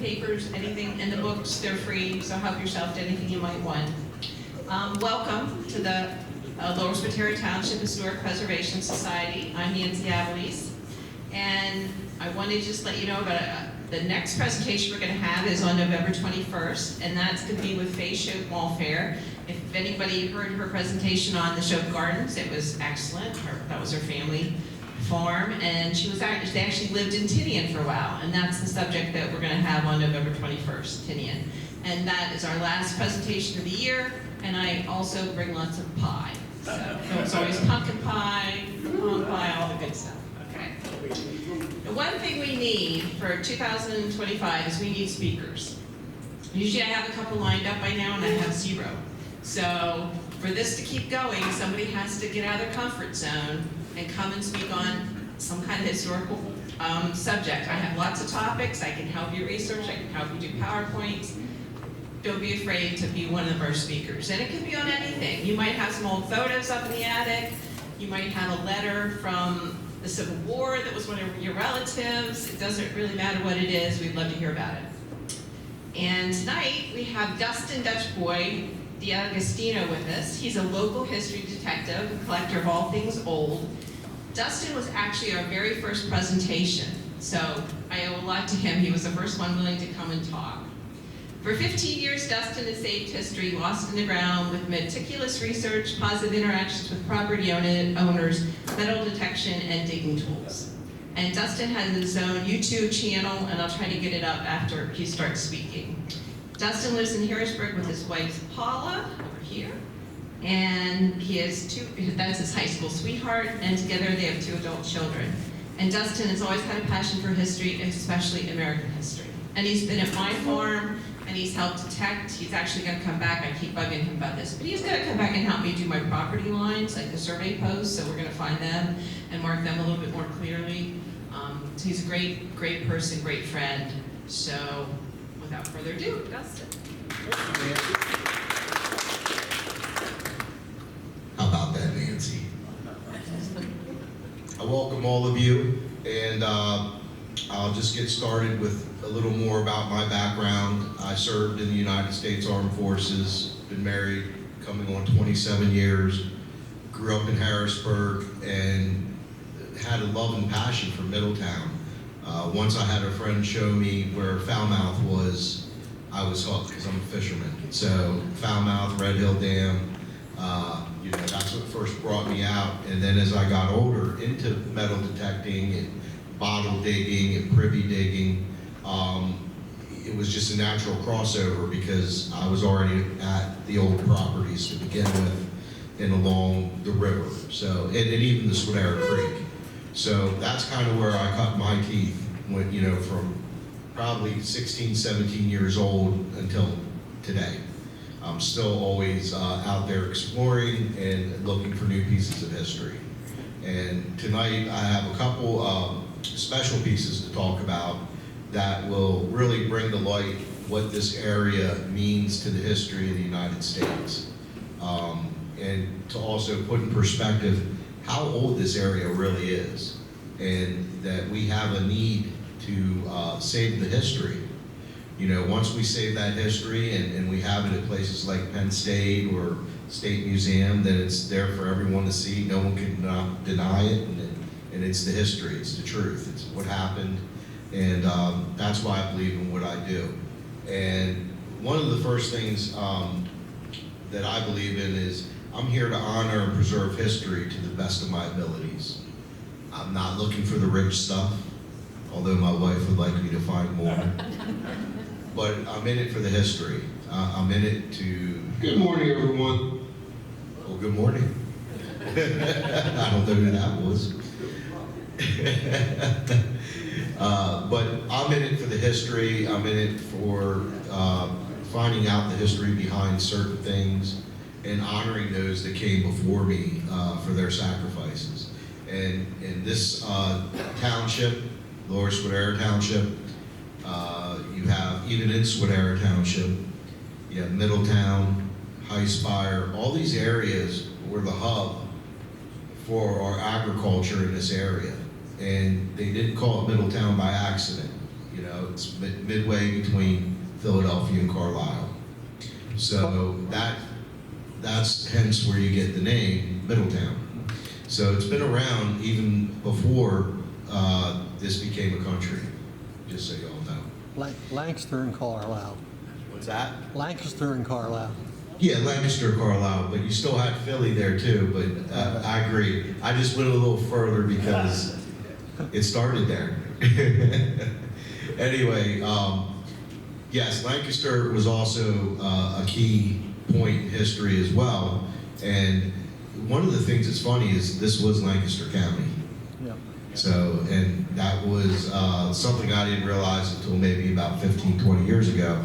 papers, anything in the books, they're free, so help yourself to anything you might want. Welcome to the Lower Swatara Township Historic Preservation Society. I'm Nancy Avalise, and I wanted to just let you know about the next presentation we're going to have is on November 21st, and that's going to be with Faye Shope Mall Fair. If anybody heard her presentation on the Shope Gardens, it was excellent. That was her family farm, and they actually lived in Tinian for a while, and that's the subject that we're going to have on November 21st, Tinian. And that is our last presentation of the year, and I also bring lots of pie. So it's always pumpkin pie, all the good stuff. Okay. The one thing we need for 2025 is we need speakers. Usually I have a couple lined up by now, and I have 0. So for this to keep going, somebody has to get out of their comfort zone and come and speak on some kind of historical subject. I have lots of topics. I can help you research. I can help you do PowerPoints. Don't be afraid to be one of our speakers. And it can be on anything. You might have some old photos up in the attic. You might have a letter from the Civil War that was one of your relatives. It doesn't really matter what it is. We'd love to hear about it. And tonight we have Dustin Dutch Boy D'Agostino with us. He's a local history detective, a collector of all things old. Dustin was actually our very first presentation, so I owe a lot to him. He was the first one willing to come and talk. For 15 years, Dustin has saved history lost in the ground with meticulous research, positive interactions with property owners, metal detection, and digging tools. And Dustin has his own YouTube channel, and I'll try to get it up after he starts speaking. Dustin lives in Harrisburg with his wife, Paula, over here. And he has that's his high school sweetheart, and together they have 2 adult children. And Dustin has always had a passion for history, especially American history. And he's been at my farm, and he's helped detect. He's actually gonna come back. I keep bugging him about this, but he's gonna come back and help me do my property lines, like the survey posts, so we're gonna find them and mark them a little bit more clearly. So he's a great person, great friend. So without further ado, Dustin. How about that, Nancy? I welcome all of you, and I'll just get started with a little more about my background. I served in the United States Armed Forces, been married coming on 27 years, grew up in Harrisburg, and had a love and passion for Middletown. Once I had a friend show me where Falmouth was, I was hooked because I'm a fisherman. So Falmouth, Red Hill Dam, that's what first brought me out. And then as I got older into metal detecting and bottle digging and privy digging, it was just a natural crossover because I was already at the old properties to begin with and along the river. So, and even the Swatara Creek. So that's kind of where I cut my teeth when, from probably 16, 17 years old until today. I'm still always out there exploring and looking for new pieces of history. And tonight I have a couple special pieces to talk about that will really bring to light what this area means to the history of the United States. And to also put in perspective how old this area really is, and that we have a need to save the history. Once we save that history and we have it at places like Penn State or State Museum, then it's there for everyone to see. No one can deny it, and it's the history, it's the truth, it's what happened, and that's why I believe in what I do. And one of the first things that I believe in is I'm here to honor and preserve history to the best of my abilities. I'm not looking for the rich stuff, although my wife would like me to find more. But I'm in it for the history. I'm in it to... Good morning, everyone. Well, good morning. I don't know who that was. But I'm in it for the history. I'm in it for finding out the history behind certain things and honoring those that came before me for their sacrifices. And in this township, Lower Swatara Township, you have, even in Swatara Township, you have Middletown, High Spire, all these areas were the hub for our agriculture in this area. And they didn't call it Middletown by accident. You know, it's midway between Philadelphia and Carlisle. So that's hence where you get the name Middletown. So it's been around even before this became a country, just so you all know. Lancaster and Carlisle. What's that? Lancaster and Carlisle. Yeah, Lancaster, Carlisle, but you still had Philly there too, but I agree. I just went a little further because it started there. Anyway, yes, Lancaster was also a key point in history as well. And one of the things that's funny is this was Lancaster County. Yeah. So, and that was something I didn't realize until maybe about 15, 20 years ago.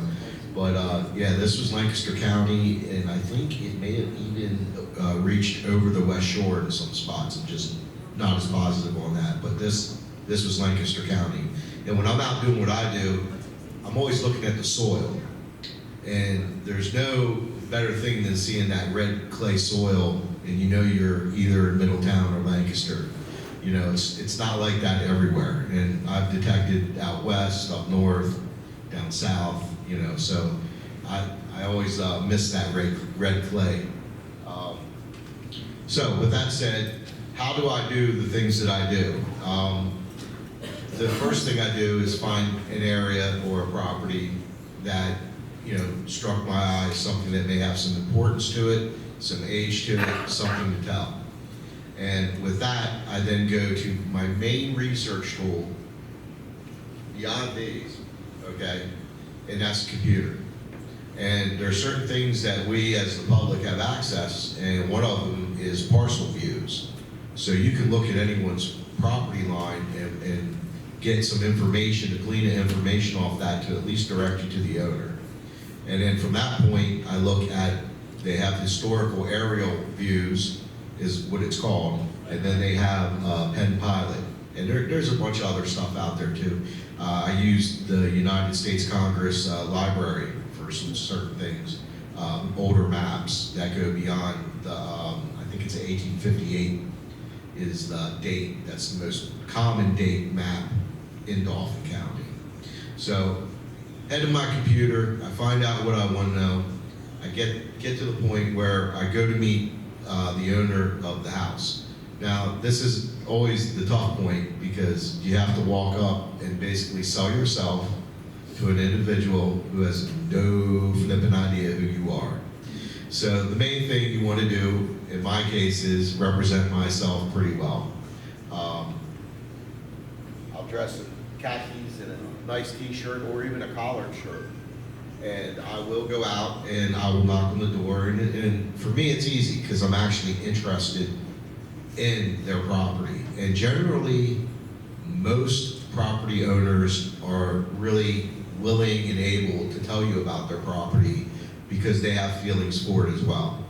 But yeah, this was Lancaster County, and I think it may have even reached over the West Shore in some spots. I'm just not as positive on that, but this was Lancaster County. And when I'm out doing what I do, I'm always looking at the soil. And there's no better thing than seeing that red clay soil, and you know you're either in Middletown or Lancaster. You know, it's not like that everywhere. And I've detected out west, up north, down south, you know, so I always miss that red clay. So with that said, how do I do the things that I do? The first thing I do is find an area or a property that, you know, struck my eye, something that may have some importance to it, some age to it, something to tell. And with that, I then go to my main research tool, beyond these, okay, and that's the computer. And there are certain things that we as the public have access, and one of them is parcel views. So you can look at anyone's property line and get some information, to glean the information off that to at least direct you to the owner. And then from that point, I look at, they have historical aerial views, is what it's called, and then they have Pen Pilot. And there's a bunch of other stuff out there too. I use the United States Congress Library for some certain things, older maps that go beyond the, I think it's 1858 is the date, that's the most common date map in Dauphin County. So, head to my computer, I find out what I want to know, I get to the point where I go to meet the owner of the house. Now, this is always the tough point because you have to walk up and basically sell yourself to an individual who has no flipping idea who you are. So the main thing you want to do, in my case, is represent myself pretty well. I'll dress in khakis and a nice t-shirt or even a collared shirt. And I will go out and I will knock on the door. And for me, it's easy because I'm actually interested in their property. And generally, most property owners are really willing and able to tell you about their property because they have feelings for it as well.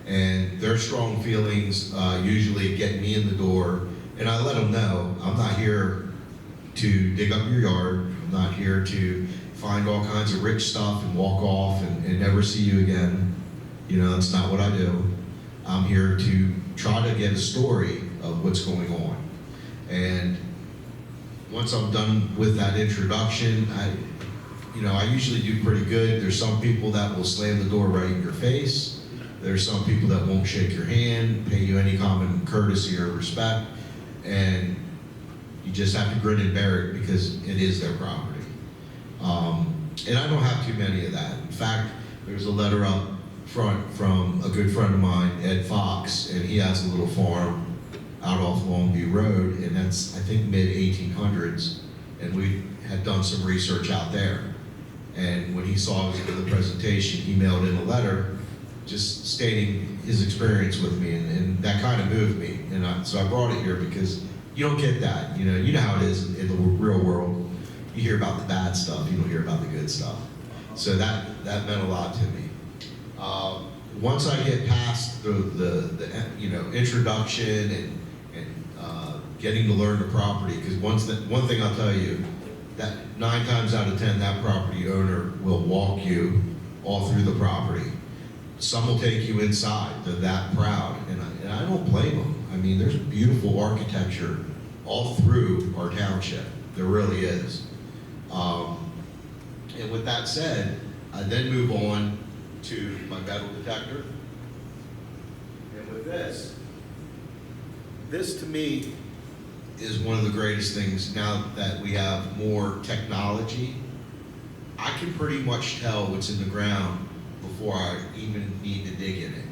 And their strong feelings usually get me in the door, and I let them know I'm not here to dig up your yard, I'm not here to find all kinds of rich stuff and walk off and never see you again. You know, that's not what I do. I'm here to try to get a story of what's going on. And once I'm done with that introduction, I usually do pretty good. There's some people that will slam the door right in your face. There's some people that won't shake your hand, pay you any common courtesy or respect, and you just have to grin and bear it because it is their property. And I don't have too many of that. In fact, there's a letter up front from a good friend of mine, Ed Fox, and he has a little farm out off Longview Road, and that's, I think, mid-1800s, and we had done some research out there. And when he saw I was giving the presentation, he mailed in a letter just stating his experience with me, and that kind of moved me. And so I brought it here because you don't get that. You know how it is in the real world. You hear about the bad stuff, you don't hear about the good stuff. So that meant a lot to me. Once I get past the introduction and getting to learn the property, because one thing I'll tell you, that 9 times out of 10, that property owner will walk you all through the property. Some will take you inside, they're that proud, and I don't blame them. I mean, there's beautiful architecture all through our township, there really is. And with that said, I then move on to my metal detector. And with this to me is one of the greatest things now that we have more technology. I can pretty much tell what's in the ground before I even need to dig in it.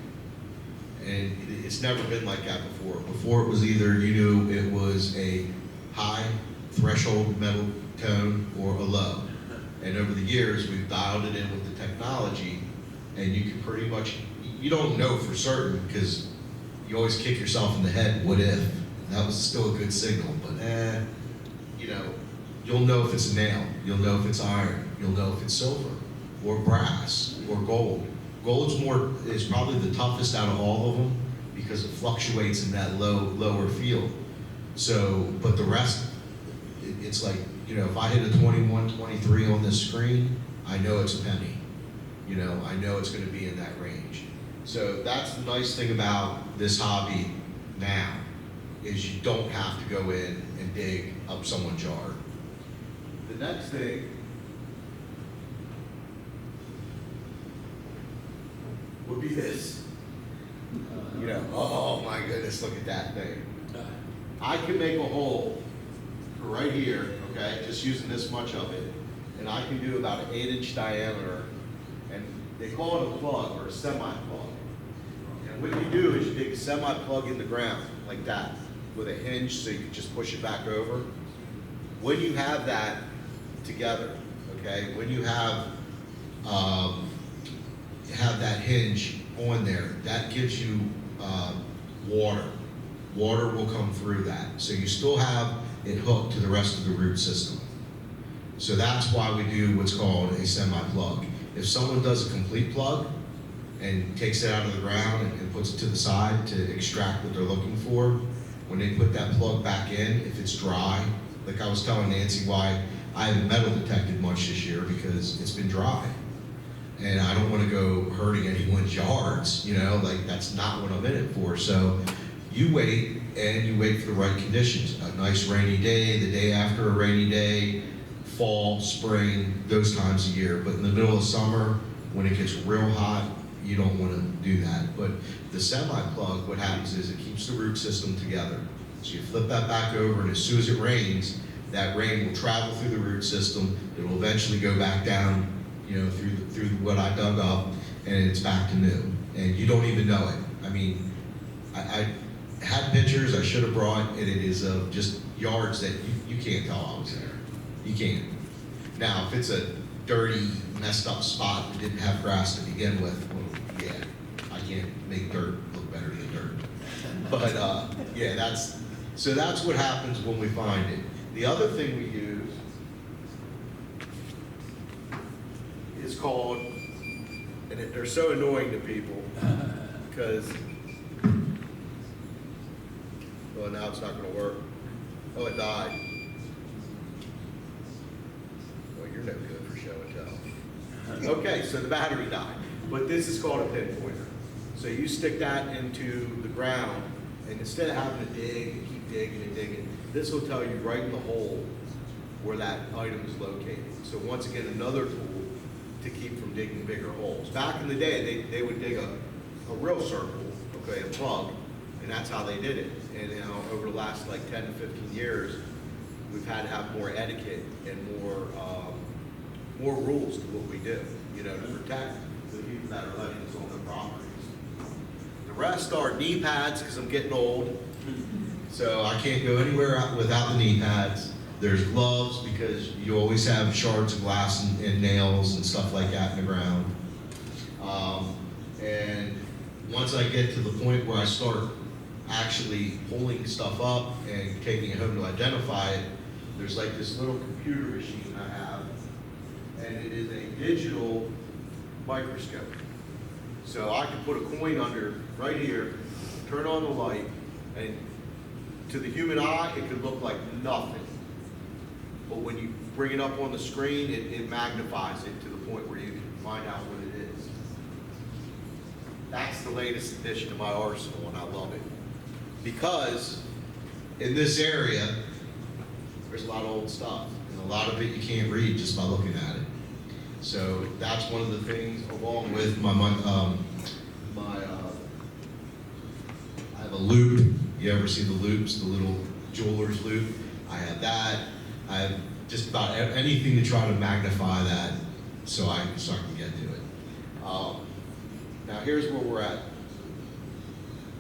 And it's never been like that before. Before it was either you knew it was a high threshold metal tone or a low. And over the years, we've dialed it in with the technology, and you can pretty much, you don't know for certain because you always kick yourself in the head, what if? That was still a good signal, but you know, you'll know if it's a nail, you'll know if it's iron, you'll know if it's silver, or brass, or gold. Gold's is probably the toughest out of all of them because it fluctuates in that lower field. So, but the rest, it's like, you know, if I hit a 21, 23 on this screen, I know it's a penny. You know, I know it's gonna be in that range. So that's the nice thing about this hobby now, is you don't have to go in and dig up someone's yard. The next thing would be this. You know, oh my goodness, look at that thing. I can make a hole right here, okay, just using this much of it, and I can do about an 8-inch diameter, and they call it a plug or a semi-plug. And what you do is you dig a semi-plug in the ground, like that, with a hinge so you can just push it back over. When you have that together, okay, when you have that hinge on there, that gives you water. Water will come through that. So you still have it hooked to the rest of the root system. So that's why we do what's called a semi-plug. If someone does a complete plug and takes it out of the ground and puts it to the side to extract what they're looking for, when they put that plug back in, if it's dry, like I was telling Nancy why I haven't metal detected much this year because it's been dry. And I don't want to go hurting anyone's yards, you know, like that's not what I'm in it for. So you wait, and you wait for the right conditions. A nice rainy day, the day after a rainy day, fall, spring, those times of year. But in the middle of summer, when it gets real hot, you don't want to do that. But the semi-plug, what happens is it keeps the root system together. So you flip that back over, and as soon as it rains, that rain will travel through the root system. It will eventually go back down, you know, through what I dug up, and it's back to new. And you don't even know it. I mean, I had pictures I should have brought, and it is of just yards that you can't tell I was there. You can't. Now, if it's a dirty, messed up spot that didn't have grass to begin with, well, yeah, I can't make dirt look better than dirt. But yeah, that's what happens when we find it. The other thing we use is called, and they're so annoying to people because, well, now it's not going to work. Oh, it died. Well, you're no good for show and tell. Okay, so the battery died, but this is called a pinpointer. So you stick that into the ground, and instead of having to dig and keep digging and digging, this will tell you right in the hole where that item is located. So once again, another tool to keep from digging bigger holes. Back in the day, they would dig a real circle, okay, a plug, and that's how they did it. And you know, over the last like 10 to 15 years, we've had to have more etiquette and more rules to what we do, you know, to protect the people that are letting us on their properties. The rest are knee pads, because I'm getting old, so I can't go anywhere without the knee pads. There's gloves, because you always have shards of glass and nails and stuff like that in the ground. And once I get to the point where I start actually pulling stuff up and taking it home to identify it, there's like this little computer machine I have, and it is a digital microscope. So I can put a coin under right here, turn on the light, and to the human eye, it could look like nothing. But when you bring it up on the screen, it magnifies it to the point where you can find out what it is. That's the latest addition to my arsenal, and I love it. Because in this area, there's a lot of old stuff and a lot of it you can't read just by looking at it. So that's one of the things, along with I have a loop. You ever see the loops, the little jeweler's loop? I have that. I have just about anything to try to magnify that so I can get to it. Now here's where we're at.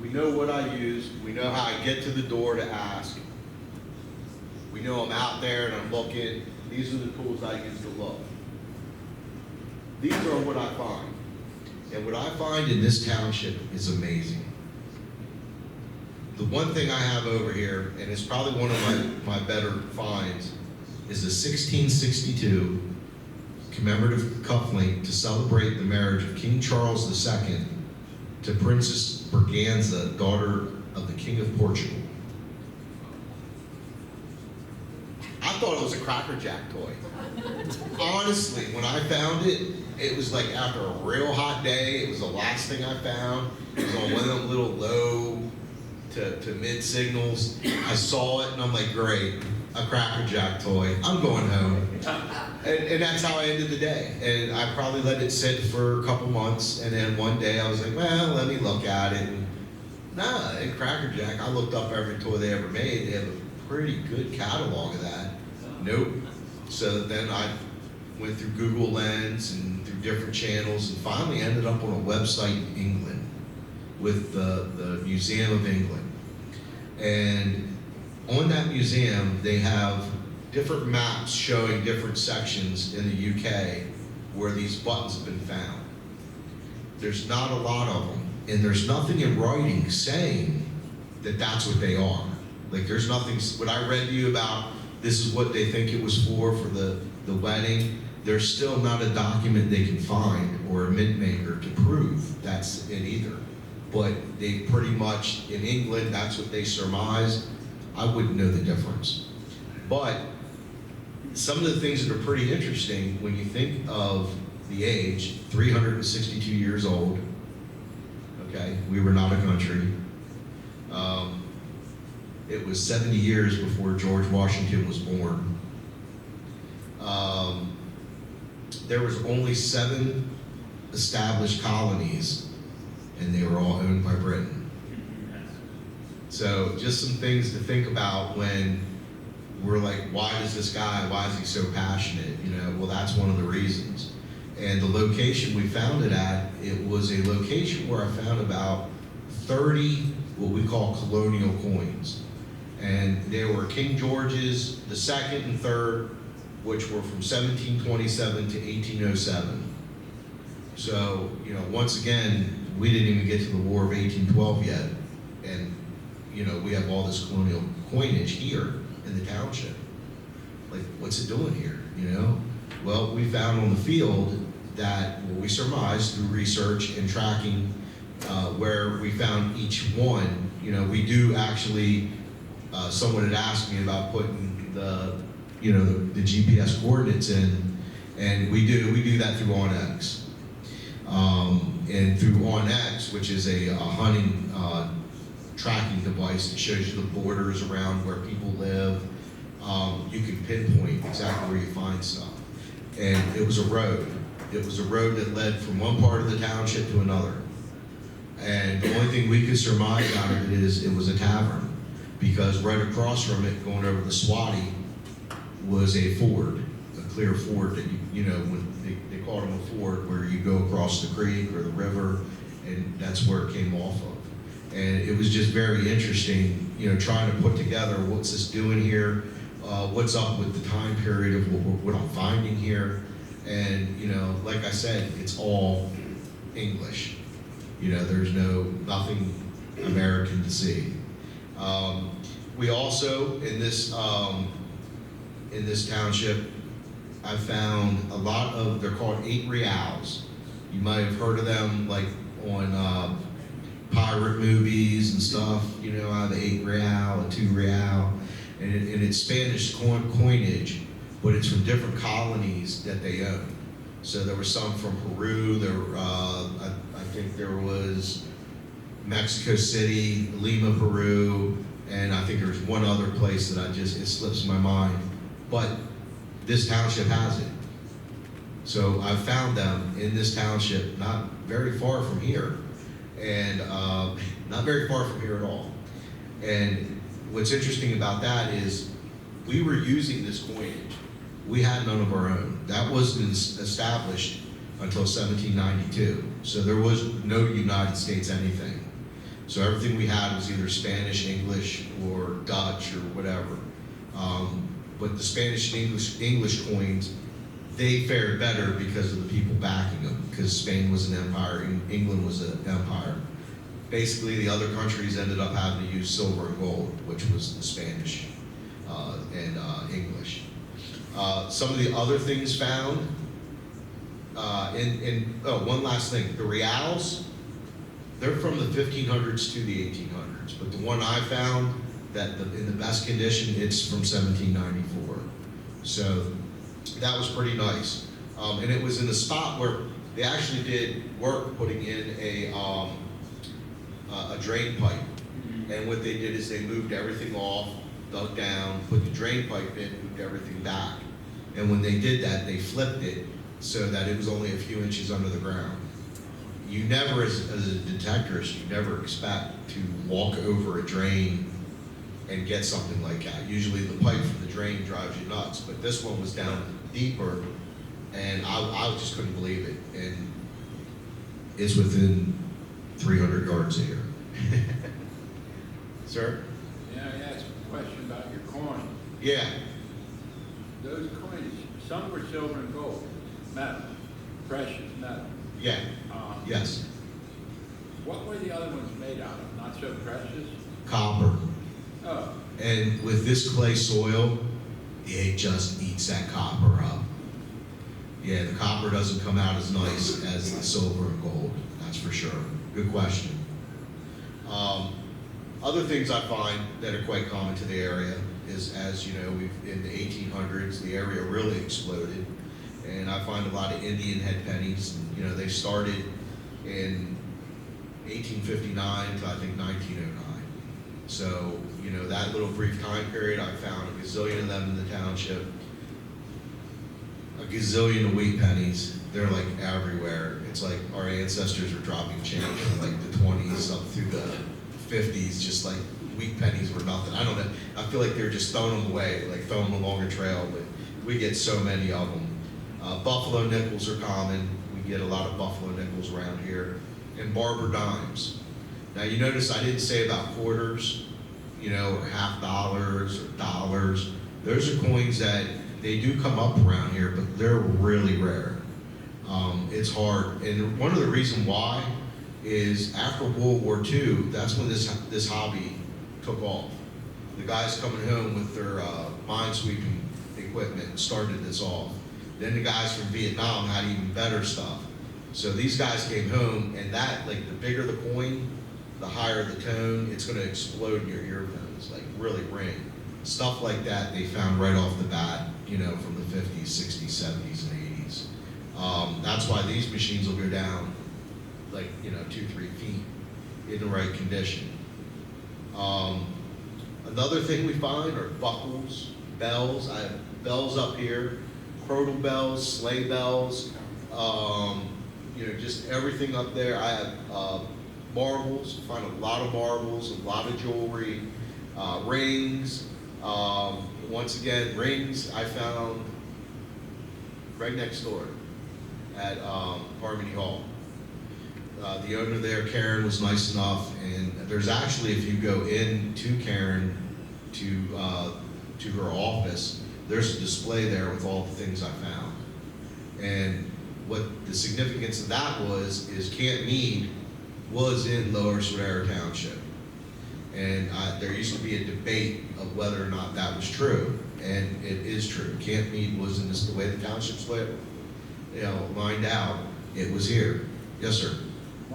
We know what I use. We know how I get to the door to ask. We know I'm out there and I'm looking. These are the tools I use to look. These are what I find. And what I find in this township is amazing. The one thing I have over here, and it's probably one of my better finds, is a 1662 commemorative cufflink to celebrate the marriage of King Charles II to Princess Berganza, daughter of the King of Portugal. I thought it was a Cracker Jack toy. Honestly, when I found it, it was like after a real hot day. It was the last thing I found. It was on one of them little low to mid signals. I saw it and I'm like, great, a Cracker Jack toy. I'm going home. And that's how I ended the day. And I probably let it sit for a couple months. And then one day I was like, well, let me look at it. And nah, in Cracker Jack, I looked up every toy they ever made. They have a pretty good catalog of that. Nope. So then I went through Google Lens and through different channels and finally ended up on a website in England with the Museum of England. And on that museum, they have different maps showing different sections in the UK where these buttons have been found. There's not a lot of them, and there's nothing in writing saying that that's what they are. Like there's nothing, what I read to you about, this is what they think it was for the wedding, there's still not a document they can find or a mint maker to prove that's it either. But they pretty much, in England, that's what they surmise. I wouldn't know the difference. But some of the things that are pretty interesting when you think of the age, 362 years old, okay, we were not a country. It was 70 years before George Washington was born. There was only 7 established colonies, and they were all owned by Britain. So just some things to think about when we're like, why is he so passionate? You know, well, that's one of the reasons. And the location we found it at, it was a location where I found about 30 what we call colonial coins. And there were King George's, the second and third, which were from 1727 to 1807. So, you know, once again, we didn't even get to the War of 1812 yet. And, you know, we have all this colonial coinage here in the township. Like, what's it doing here, you know? Well, we found on the field that, well, we surmised through research and tracking where we found each one. You know, we do actually, someone had asked me about putting the GPS coordinates in, and we do that through OnX. And through OnX, which is a hunting tracking device that shows you the borders around where people live, you can pinpoint exactly where you find stuff. And it was a road. It was a road that led from one part of the township to another. And the only thing we could surmise out of it is it was a tavern, because right across from it, going over the Swatara, was a ford, a clear ford that you know, when they called them a ford, where you go across the creek or the river, and that's where it came off of. And it was just very interesting, you know, trying to put together what's this doing here, what's up with the time period of what I'm finding here. And, you know, like I said, it's all English. You know, there's nothing American to see. We also, in this township, I found a lot of, they're called 8 reals. You might have heard of them like on pirate movies and stuff, you know, the 8 real, a 2 real, and it's Spanish coinage, but it's from different colonies that they own. So there were some from Peru, I think there was Mexico City, Lima, Peru, and I think there was one other place that it slips my mind. But this township has it. So I found them in this township, not very far from here, and not very far from here at all. And what's interesting about that is we were using this coinage. We had none of our own. That wasn't established until 1792. So there was no United States anything. So everything we had was either Spanish, English, or Dutch, or whatever. But the Spanish and English coins, they fared better because of the people backing them, because Spain was an empire and England was an empire. Basically, the other countries ended up having to use silver and gold, which was the Spanish and English. Some of the other things found, one last thing, the reals, they're from the 1500s to the 1800s, but the one I found, in the best condition, it's from 1794. So that was pretty nice. And it was in a spot where they actually did work putting in a drain pipe. And what they did is they moved everything off, dug down, put the drain pipe in, moved everything back. And when they did that, they flipped it so that it was only a few inches under the ground. You never, as a detectorist, you never expect to walk over a drain and get something like that. Usually the pipe from the drain drives you nuts, but this one was down deeper, and I just couldn't believe it. And it's within 300 yards of here. Sir? Yeah, I asked a question about your coins. Yeah. Those coins, some were silver and gold, metal, precious metal. Yeah. Yes. What were the other ones made out of? Not so precious? Copper. Oh, And with this clay soil, it just eats that copper up. Yeah, the copper doesn't come out as nice as the silver and gold, that's for sure. Good question. Other things I find that are quite common to the area is, as you know, in the 1800s, the area really exploded. And I find a lot of Indian head pennies. You know, they started in 1859 to I think 1909. So, you know, that little brief time period, I found a gazillion of them in the township, a gazillion of wheat pennies. They're like everywhere. It's like our ancestors are dropping change from like the 20s up through the 50s, just like wheat pennies were nothing. I don't know. I feel like they're just throwing them away, like throwing them along a trail, but we get so many of them. Buffalo nickels are common. We get a lot of buffalo nickels around here. And barber dimes. Now you notice I didn't say about quarters, you know, or half dollars or dollars. Those are coins that they do come up around here, but they're really rare. It's hard, and one of the reasons why is after World War II, that's when this hobby took off. The guys coming home with their minesweeping equipment started this off. Then the guys from Vietnam had even better stuff. So these guys came home, and that, like, the bigger the coin, the higher the tone, it's going to explode in your earphones, like really ring. Stuff like that they found right off the bat, you know, from the 50s, 60s, 70s, and 80s. That's why these machines will go down like, you know, 2-3 feet in the right condition. Another thing we find are buckles, bells. I have bells up here, crodle bells, sleigh bells, you know, just everything up there. I have marbles, find a lot of marbles, a lot of jewelry, rings. Once again, rings I found right next door at Harmony Hall. The owner there, Karen, was nice enough, and there's actually, if you go into Karen to her office, there's a display there with all the things I found. And what the significance of that is Camp Meade was in Lower Swatara Township. And there used to be a debate of whether or not that was true, and it is true. Camp Meade was in this, the way the township's lit, you know, lined out, it was here. Yes, sir.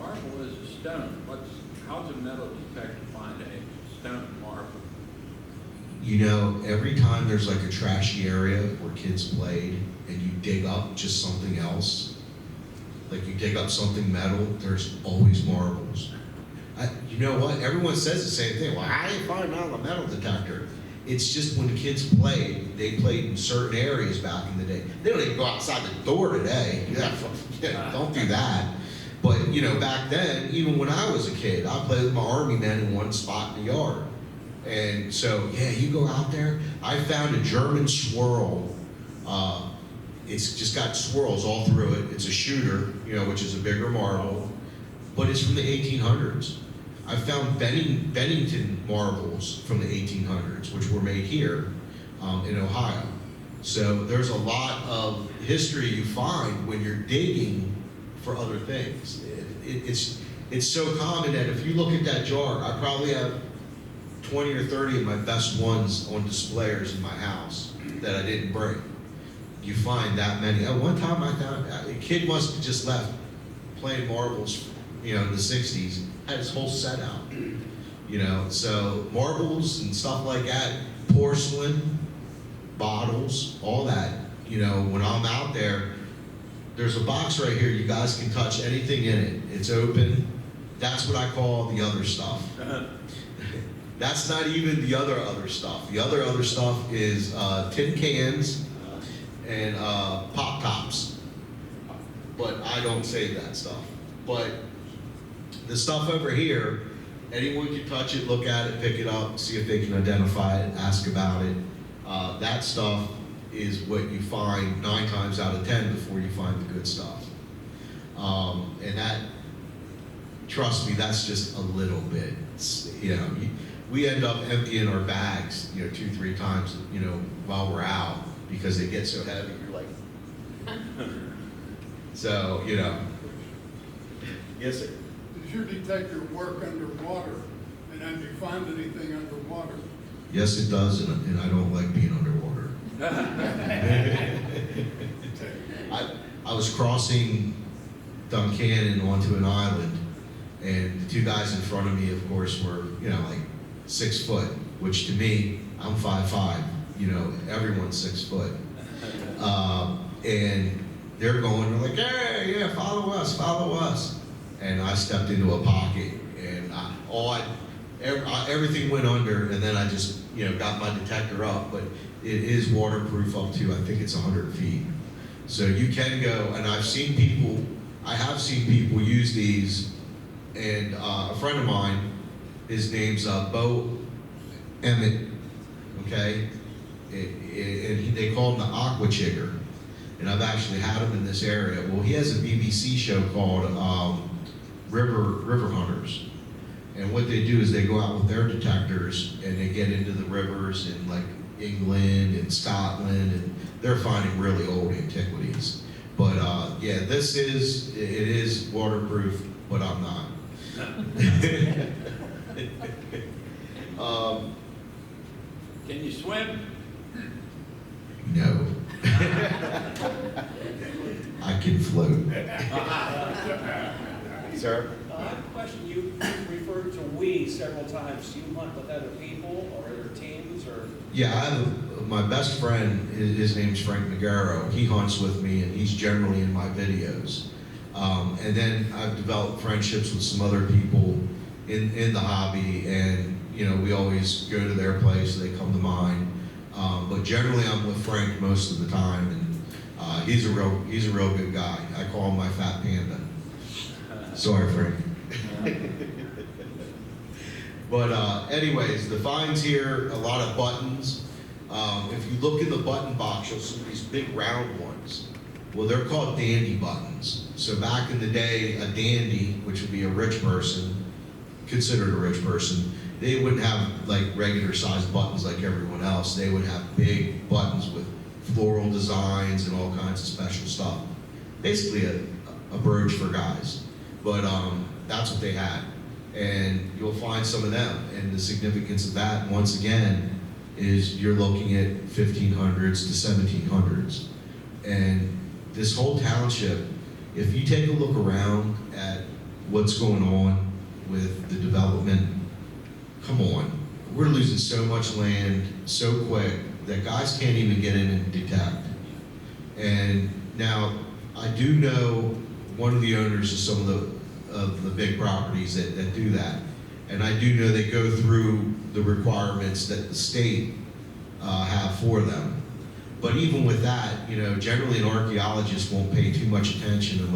marble is a stone. How's a metal detector find a stone marble? You know, every time there's like a trashy area where kids played and you dig up just something else, like you dig up something metal, there's always marbles. You know what? Everyone says the same thing. Well, how do you find out on a metal detector? It's just when the kids played, they played in certain areas back in the day. They don't even go outside the door today. Don't do that. But, you know, back then, even when I was a kid, I played with my Army men in one spot in the yard. And so, yeah, you go out there. I found a German swirl. It's just got swirls all through it. It's a shooter, you know, which is a bigger marble, but it's from the 1800s. I found Bennington marbles from the 1800s, which were made here in Ohio. So there's a lot of history you find when you're digging for other things. It's so common that if you look at that jar, I probably have 20 or 30 of my best ones on displayers in my house that I didn't bring. You find that many. At one time I found, a kid must have just left playing marbles, you know, in the 60s, had his whole set out. You know, so marbles and stuff like that, porcelain, bottles, all that, you know, when I'm out there, there's a box right here, you guys can touch anything in it. It's open. That's what I call the other stuff. That's not even the other stuff. The other stuff is tin cans and pop tops. But I don't save that stuff. But the stuff over here, anyone can touch it, look at it, pick it up, see if they can identify it, ask about it. That stuff is what you find 9 times out of 10 before you find the good stuff. And that, trust me, that's just a little bit. You know, we end up emptying our bags, you know, 2-3 times, you know, while we're out because they get so heavy. You're like, so, you know. Yes, sir. Does your detector work underwater? And have you found anything underwater? Yes, it does, and I don't like being underwater. I was crossing Duncannon onto an island, and the 2 guys in front of me, of course, were, you know, like 6 foot, which to me, I'm 5'5", you know, everyone's 6 foot. And they're going, they're like, hey, yeah, follow us. And I stepped into a pocket, and everything went under, and then I just, you know, got my detector up, but it is waterproof up to, I think it's 100 feet. So you can go, and I have seen people use these, and a friend of mine, his name's Bo Emmett, okay? And they call him the Aqua Chigger, and I've actually had him in this area. Well, he has a BBC show called River Hunters. And what they do is they go out with their detectors and they get into the rivers in like England and Scotland, and they're finding really old antiquities. But yeah, it is waterproof, but I'm not. Can you swim? No. I can float. Sir? I have a question. You referred to we several times. Do you hunt with other people or other teams or? Yeah, I have my best friend, his name's Frank Magaro. He hunts with me and he's generally in my videos. And then I've developed friendships with some other people in the hobby, and you know, we always go to their place, they come to mine. But generally I'm with Frank most of the time, and he's a real good guy. I call him my fat panda. Sorry, Frank. But anyways, the finds here, a lot of buttons. If you look in the button box, you'll see these big round ones. Well, they're called dandy buttons. So back in the day, a dandy, which would be a rich person, considered a rich person, they wouldn't have like regular sized buttons like everyone else. They would have big buttons with floral designs and all kinds of special stuff. Basically a brooch for guys. But that's what they had. And you'll find some of them. And the significance of that, once again, is you're looking at 1500s to 1700s. And this whole township, if you take a look around at what's going on with the development, come on. We're losing so much land so quick that guys can't even get in and detect. And now, I do know one of the owners of some of the big properties that do that. And I do know they go through the requirements that the state have for them. But even with that, generally an archaeologist won't pay too much attention unless